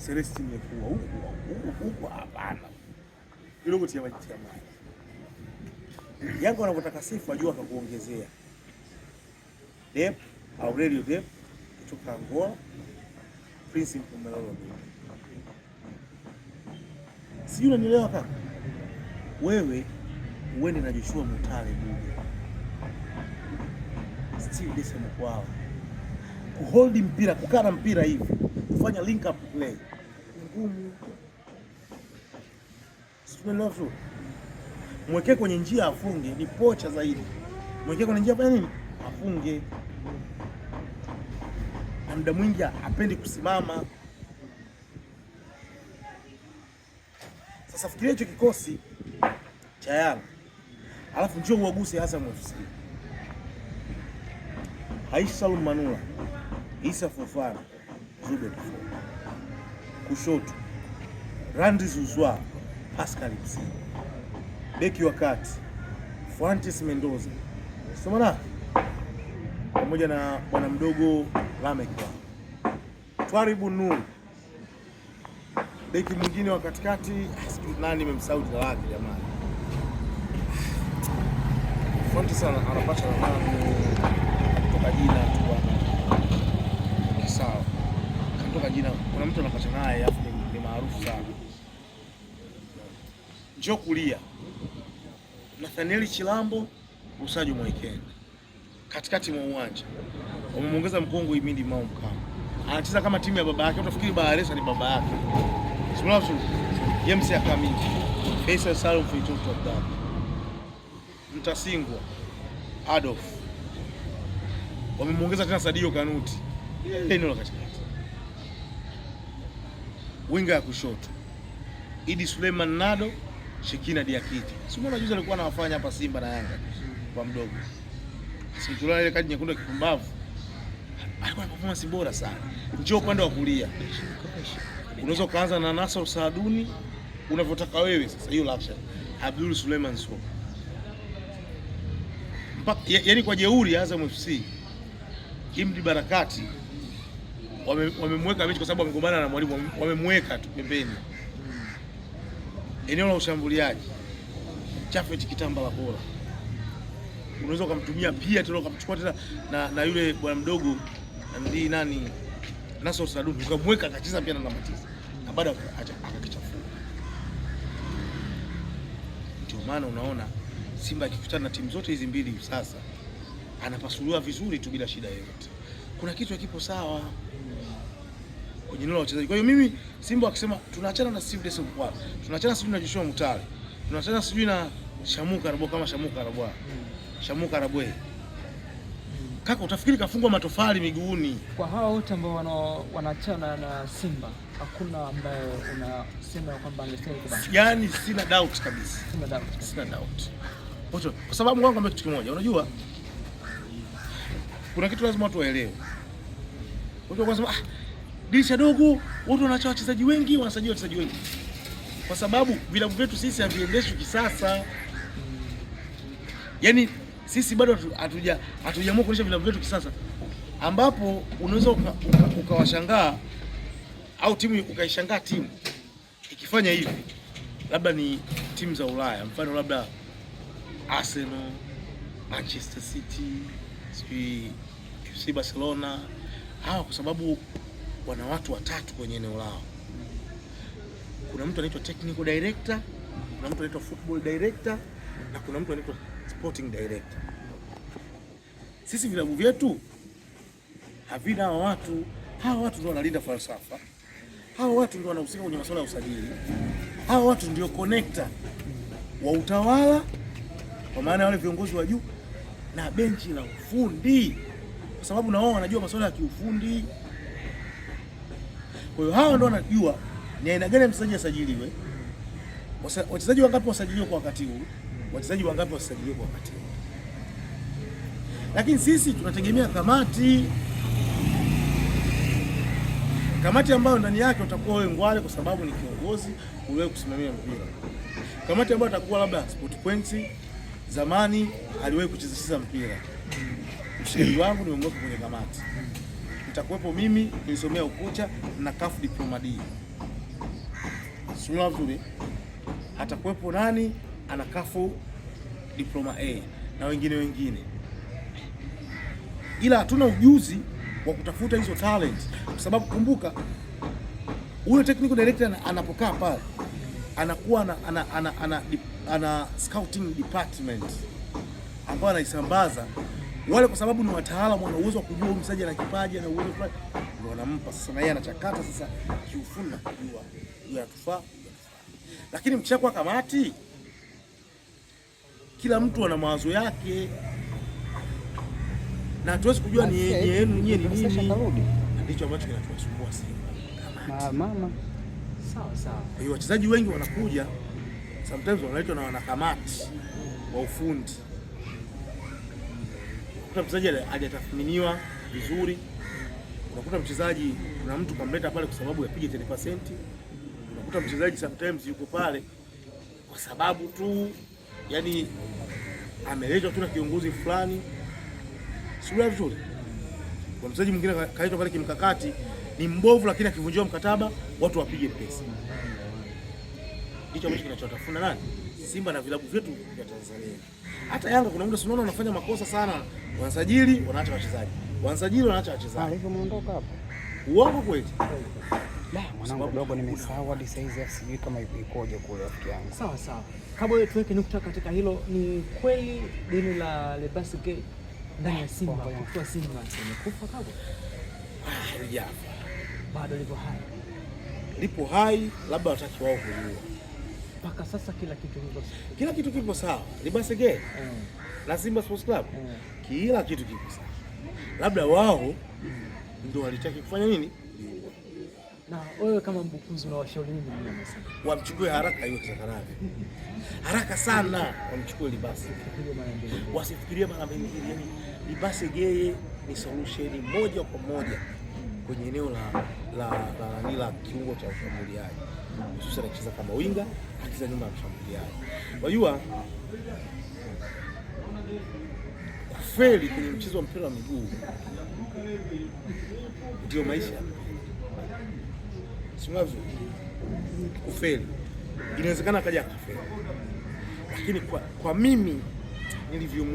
Celeste imekuwa huko hapana. Ile kutia maji. Yanga wanapotaka sifa ajua akakuongezea. Dep Aurelio Dep kutoka Angola, Prince Mpumelelo. Sijui unanielewa kaka? Wewe uende na Joshua Mutale bure. Still Dese Mkwala. Kuhold mpira, kukaa na mpira hivi, kufanya link up play. Ngumu. Sio tu. Mweke kwenye njia afunge, ni pocha zaidi. Mweke kwenye njia fanya nini? Afunge. Na muda mwingi apendi kusimama. Sasa fikiria hicho kikosi cha Yanga. Alafu njoo uaguse Azam FC. Aishi Salum Manula, Issa Fofana, Zubeda. Kushoto Randy Zuzwa, Pascal Msi. Beki wa kati Fuentes Mendoza. Somana pamoja na bwana mdogo Lamek. Twaribu Nur. Beki mwingine wa katikati nani nimemsahau jina lake jamani. Fuentes anapata kutoka jina tu bwana. Kisawa. Kutoka jina kuna mtu anapata naye afu ni maarufu sana. Njoo kulia Nathaniel Chilambo, Usajo Mwaikenda. Katikati mwa uwanja wamemuongeza mkongwe Imidi Mao Mkama. Anacheza kama timu ya baba yake, utafikiri Baharesa ni baba yake. Simulafu James Akamiki, Faisal Salum Fitoto Abdalla. Mtasingwa Adolf. Wamemuongeza tena Sadio Kanuti. Eneo la katikati. Winga ya kushoto Idi Suleiman Nado, Shekina Diakite. Simona juzi alikuwa anawafanya hapa Simba na Yanga kwa mdogo. Sikutulana ile kadi nyekundu ya kipumbavu. Alikuwa na performance bora sana. Njoo upande wa kulia. Unaweza kuanza na Nasor Saaduni unavyotaka wewe sasa, hiyo luxury. Abdul Suleiman Sow. Yaani kwa jeuri Azam FC Himdi Barakati wamemweka mechi kwa sababu amegombana na mwalimu, wamemweka tu pembeni. Eneo la ushambuliaji Chafet Kitamba la bora. Unaweza kumtumia pia tena ukamchukua tena na yule bwana mdogo ndi nani Nasor Saaduni ukamweka akacheza pia na namba 9 na baada akakichafua. Ndio maana unaona Simba akikutana na timu zote hizi mbili sasa anapasuliwa vizuri tu bila shida yoyote. Kuna kitu hakipo sawa kwenye neno la wachezaji. Kwa hiyo mimi Simba akisema tunaachana na Steve Dese Mkwala, tunaachana sijui na Joshua Mutale, tunaachana sijui na Shamuka Rabwa kama Shamuka Rabwa. Shamuka Rabwe. Kaka utafikiri kafungwa matofali miguuni. Kwa hao wote ambao wanaachana na Simba, hakuna ambaye unasema kwamba angestahili kubaki. Yaani sina doubt kabisa. Sina doubt. Kwa sababu wangu ambao kitu kimoja, unajua kuna kitu lazima watu waelewe. Watu wanasema dirisha dogo, watu wanaacha wachezaji wengi, wanasajili wachezaji wengi. Kwa sababu vilabu vyetu sisi haviendeshwi kisasa. Yaani sisi bado hatujaamua kuonyesha vilabu vyetu kisasa, ambapo unaweza ukawashangaa au timu ukaishangaa timu ikifanya hivi, labda ni timu za Ulaya, mfano labda Arsenal, Manchester City, FC Barcelona, hawa kwa sababu wana watu watatu kwenye eneo lao. Kuna mtu anaitwa technical director, kuna mtu anaitwa football director na kuna mtu anaitwa sporting director. Sisi vilabu vyetu havina hawa watu. Hawa watu ndio wanalinda falsafa. Hawa watu ndio wanahusika kwenye masuala ya usajili. Hawa watu ndio connector wa utawala, kwa maana wale viongozi wa juu na benchi la ufundi, kwa sababu na wao wanajua masuala ya kiufundi. Kwa hiyo hawa ndio wanajua ni aina gani mchezaji asajiliwe, wachezaji wangapi wasajiliwe kwa wakati huu, wachezaji wangapi wasajiliwe kwa wakati huu. Lakini sisi tunategemea kamati ambayo ndani yake utakuwa wewe Ngwale kwa sababu ni kiongozi, uwewe kusimamia mpira. Kamati ambayo atakuwa labda Sport Points, zamani aliwahi kucheza mpira. Mshiriki wangu nimemweka kwenye kamati. Nitakuwepo mimi, nilisomea ukucha na CAF Diploma D. Simula vizuri. Atakuwepo nani ana kafu diploma A na wengine, ila hatuna ujuzi wa kutafuta hizo talent, kwa sababu kumbuka huyo technical director anapokaa pale anakuwa ana scouting department ambao anaisambaza wale, kwa sababu ni wataalamu, wana uwezo wa kujua mchezaji ana kipaji na uwezo fulani, ndio wanampa sasa, na yeye anachakata sasa kiufundi na kujua hiyo yatufaa. Lakini mkishakuwa kamati, kila mtu ana mawazo yake na hatuwezi kujua ni yenu nyinyi ni nini. Ndicho ambacho kinatusumbua Simba mama. Sawa. Kwa hiyo wachezaji wengi wanakuja sometimes wanaitwa na wanakamati wa ufundi. Unakuta mchezaji hajatathminiwa vizuri, unakuta mchezaji kuna mtu kamleta pale kwa sababu yapige 10%, unakuta mchezaji sometimes yuko pale kwa sababu tu yani ameletwa tu na kiongozi fulani. Sio vizuri. Kwa mchezaji mwingine kaitwa pale kimkakati ni mbovu, lakini akivunjiwa mkataba watu wapige pesa. Hicho ambacho kinachotafuna nani? Simba na vilabu vyetu vya Tanzania. Hata Yanga kuna muda unaona wanafanya makosa sana. Wanasajili, wanaacha wachezaji. Wanasajili, wanaacha wachezaji. Hivyo muondoka hapo. Uongo kweli? La, mwanangu dogo nimesahau hadi saizi sijui kama ikoje kule rafiki yangu. Sawa. Kabla tuweke nukta katika hilo, ni kweli dini la Lebasi Gay ndani ya Simba kwa Simba imekufa kabla? Halijafa. Bado lipo hai. Lipo hai, labda wataki wao kujua. Mpaka sasa kila kitu kipo sawa. Lebasi Gay na Simba Sports Club kila kitu kipo sawa. Labda wao ndio walitaka kufanya nini? Na wewe kama mbukuzi unawashauri nini mimi sasa? Wamchukue haraka hiyo kisakanavyo. Haraka sana wamchukue Lebasi. Wasifikirie mara mbili. Yani Lebasi Gay ni solution moja kwa moja kwenye eneo la kiungo cha ushambuliaji. Hususan akicheza kama winga, akicheza nyuma ya mshambuliaji. Unajua kufeli kwenye mchezo wa mpira wa miguu ndio maisha. Simwazo kufeli inawezekana kaja kufeli, lakini kwa mimi nilivyo